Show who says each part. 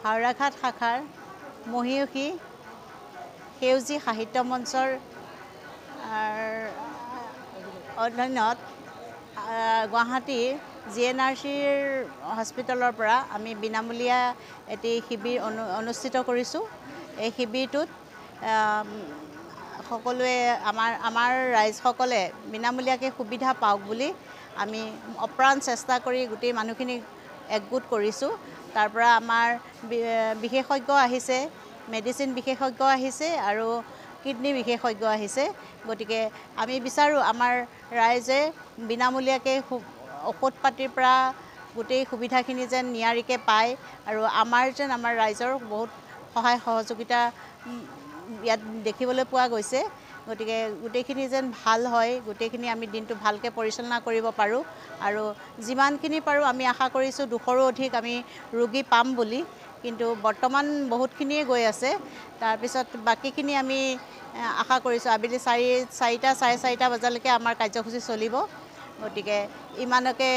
Speaker 1: হাওৰাঘাট শাখাৰ মহীয়সী সেউজী সাহিত্য মঞ্চৰ অধীনত গুৱাহাটীৰ GNRCৰ হস্পিটেলৰ পৰা আমি বিনামূলীয়া এটি শিবিৰ অনুষ্ঠিত কৰিছোঁ। এই শিবিৰটোত সকলোৱে আমাৰ ৰাইজসকলে বিনামূলীয়াকৈ সুবিধা পাওক বুলি আমি অপ্ৰাণ চেষ্টা কৰি গোটেই মানুহখিনিক একগোট কৰিছোঁ। তাৰ পৰা আমাৰ বিশেষজ্ঞ আহিছে, মেডিচিন বিশেষজ্ঞ আহিছে আৰু কিডনী বিশেষজ্ঞ আহিছে। গতিকে আমি বিচাৰোঁ আমাৰ ৰাইজে বিনামূলীয়াকৈ ঔষধ পাতিৰ পৰা গোটেই সুবিধাখিনি যেন নিয়াৰিকৈ পায় আৰু আমাৰ ৰাইজৰ বহুত সহায় সহযোগিতা ইয়াত দেখিবলৈ পোৱা গৈছে। গতিকে গোটেইখিনি যেন ভাল হয়, গোটেইখিনি আমি দিনটো ভালকৈ পৰিচালনা কৰিব পাৰোঁ আৰু যিমানখিনি পাৰোঁ আমি আশা কৰিছোঁ 200ৰো অধিক আমি ৰোগী পাম বুলি, কিন্তু বৰ্তমান বহুতখিনিয়ে গৈ আছে। তাৰপিছত বাকীখিনি আমি আশা কৰিছোঁ আবেলি 4টা, চাৰে 4টা বজালৈকে আমাৰ কাৰ্যসূচী চলিব। গতিকে ইমানকে